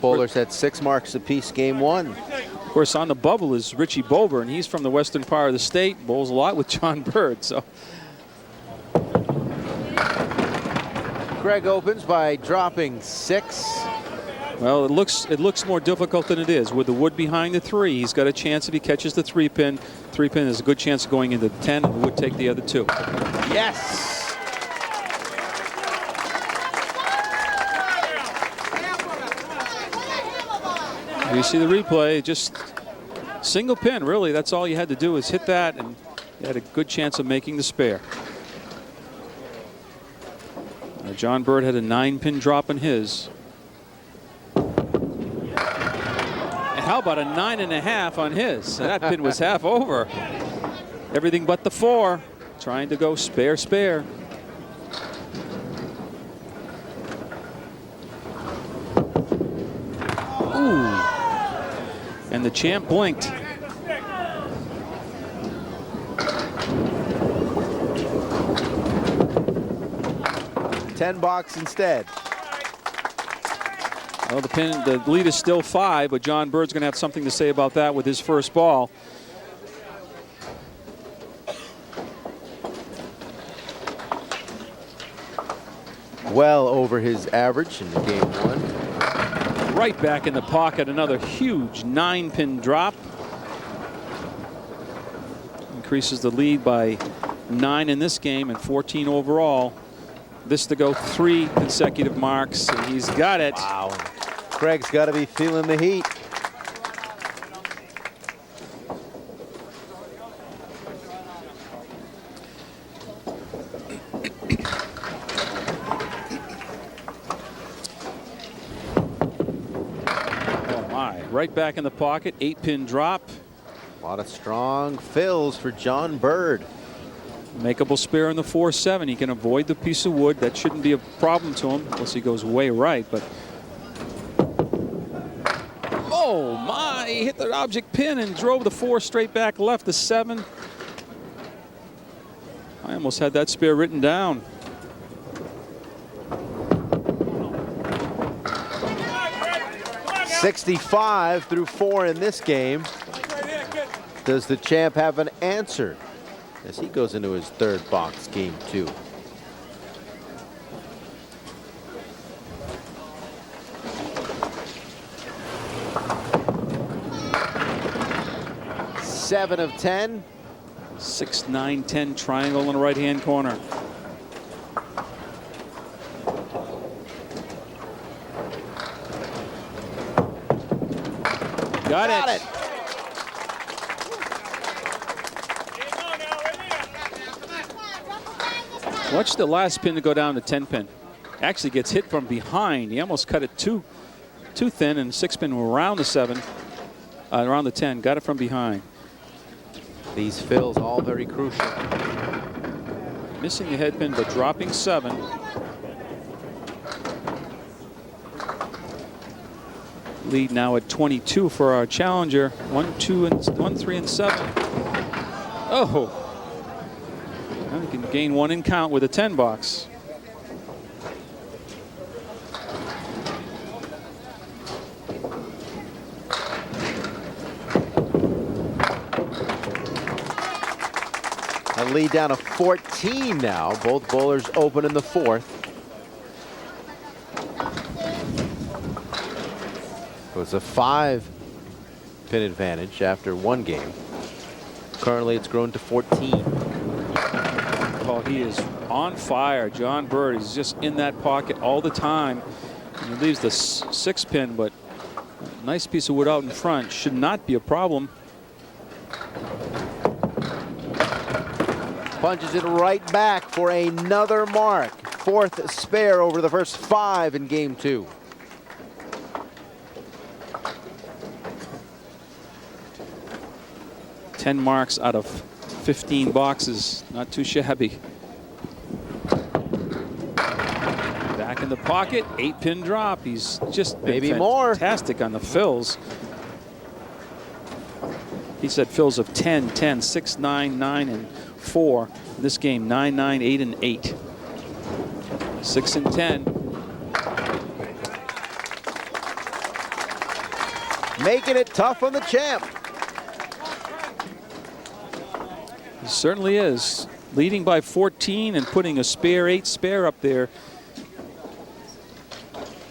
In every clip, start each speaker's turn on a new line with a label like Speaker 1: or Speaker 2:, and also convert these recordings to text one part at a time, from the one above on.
Speaker 1: bowlers had 6 marks apiece game 1.
Speaker 2: Of course, on the bubble is Richie Bober, and he's from the western part of the state, bowls a lot with John Bird. So
Speaker 1: Craig opens by dropping 6.
Speaker 2: well, it looks more difficult than it is. With the wood behind the 3, he's got a chance if he catches the 3-pin. 3-pin is a good chance of going into the 10, and the wood take the other 2.
Speaker 1: Yes!
Speaker 2: You see the replay, just single pin, really. That's all you had to do is hit that, and you had a good chance of making the spare. John Bird had a 9-pin drop in his. And how about a 9.5 on his? That pin was half over. Everything but the 4, trying to go spare, spare. Ooh. And the champ blinked.
Speaker 1: $10 instead.
Speaker 2: Well, the lead is still 5, but John Bird's going to have something to say about that with his first ball.
Speaker 1: Well over his average in game 1.
Speaker 2: Right back in the pocket, another huge 9-pin drop. Increases the lead by 9 in this game and 14 overall. This to go 3 consecutive marks, and he's got it.
Speaker 1: Wow. Craig's got to be feeling the heat.
Speaker 2: Right back in the pocket, 8-pin drop.
Speaker 1: A lot of strong fills for John Bird.
Speaker 2: Makeable spare in the 4-7. He can avoid the piece of wood. That shouldn't be a problem to him unless he goes way right. But oh my! He hit the object pin and drove the 4 straight back left. The 7. I almost had that spare written down.
Speaker 1: $65 through 4 in this game. Does the champ have an answer as he goes into his 3rd box, game 2? Seven of 10.
Speaker 2: 6, 9, 10 triangle in the right-hand corner. Got it. Watch the last pin to go down to 10-pin. Actually gets hit from behind. He almost cut it too thin, and 6-pin around the 7, around the 10. Got it from behind.
Speaker 1: These fills all very crucial.
Speaker 2: Missing the head pin, but dropping 7. Lead now at 22 for our challenger. 1, 2, and 1, 3, and 7. Oh. Well, he can gain 1 in count with a 10 box.
Speaker 1: A lead down to 14 now. Both bowlers open in the 4th. It was a 5-pin advantage after 1 game. Currently, it's grown to 14.
Speaker 2: Oh, he is on fire. John Bird is just in that pocket all the time. And he leaves the 6-pin, but a nice piece of wood out in front should not be a problem.
Speaker 1: Punches it right back for another mark. 4th spare over the first 5 in game 2.
Speaker 2: Ten marks out of 15 boxes. Not too shabby. Back in the pocket, 8-pin drop. He's just been fantastic on the fills. He said fills of 10, 10, 6, 9, 9, and 4. In this game, 9, 9, 8, and 8. 6 and 10.
Speaker 1: making it tough on the champ.
Speaker 2: He certainly is. Leading by 14 and putting a spare 8 spare up there.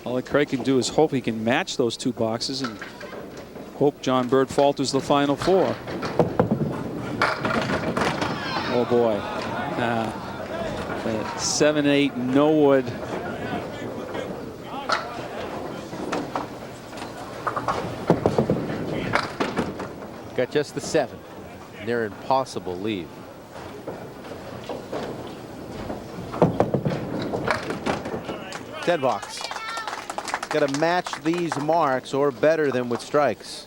Speaker 2: All that Craig can do is hope he can match those 2 boxes and hope John Bird falters the final 4. Oh boy. 7-8, no wood.
Speaker 1: Got just the 7. Near impossible leave. Dead box. Got to match these marks or better than with strikes.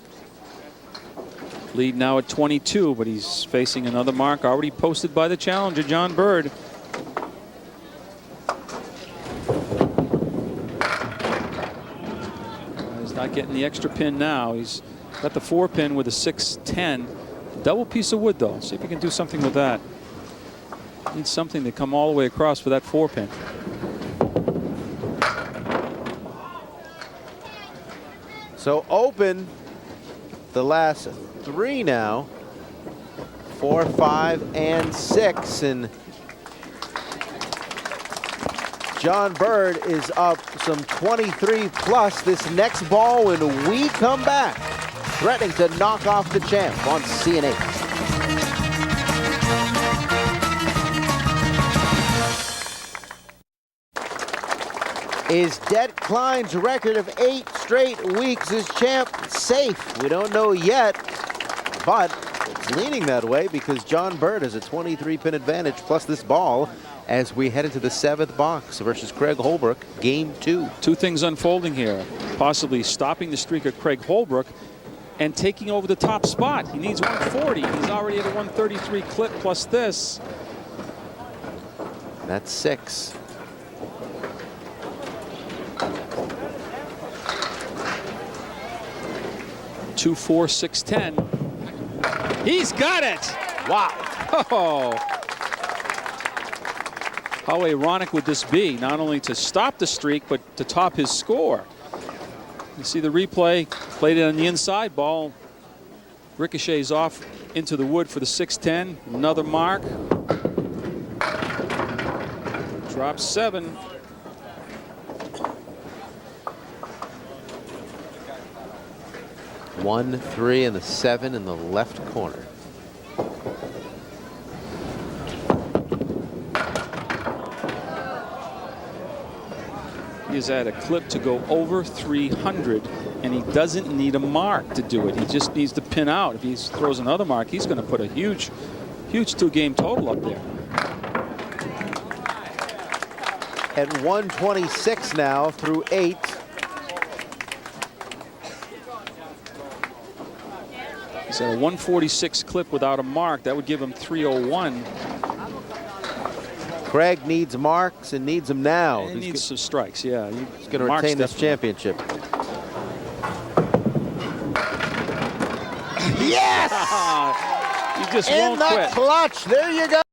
Speaker 2: Lead now at 22, but he's facing another mark already posted by the challenger, John Bird. He's not getting the extra pin now. He's got the 4 pin with a 6-10. Double piece of wood, though. See if he can do something with that. Needs something to come all the way across for that 4 pin.
Speaker 1: So open the last 3 now. 4, 5, and 6. And John Bird is up some 23 plus this next ball when we come back. Threatening to knock off the champ on CNH. Is Det Klein's record of 8 straight weeks as champ safe? We don't know yet, but it's leaning that way because John Bird has a 23-pin advantage plus this ball as we head into the 7th box versus Craig Holbrook, game 2.
Speaker 2: 2 things unfolding here. Possibly stopping the streak of Craig Holbrook and taking over the top spot. He needs 140. He's already at a 133 clip plus this.
Speaker 1: That's 6.
Speaker 2: Two, 4, 6, 10. He's got it.
Speaker 1: Wow.
Speaker 2: Oh. How ironic would this be? Not only to stop the streak, but to top his score. You see the replay, played it on the inside, ball ricochets off into the wood for the 6-10. Another mark. Drops 7.
Speaker 1: One, 3, and the 7 in the left corner.
Speaker 2: He is at a clip to go over 300, and he doesn't need a mark to do it. He just needs to pin out. If he throws another mark, he's going to put a huge 2-game total up there.
Speaker 1: At 126 now through 8.
Speaker 2: He's at a 146 clip without a mark. That would give him 301.
Speaker 1: Craig needs marks and needs them now.
Speaker 2: He needs some strikes, yeah.
Speaker 1: He's going to retain this championship. Yes!
Speaker 2: You just
Speaker 1: In
Speaker 2: won't
Speaker 1: the
Speaker 2: quit.
Speaker 1: clutch. There you go.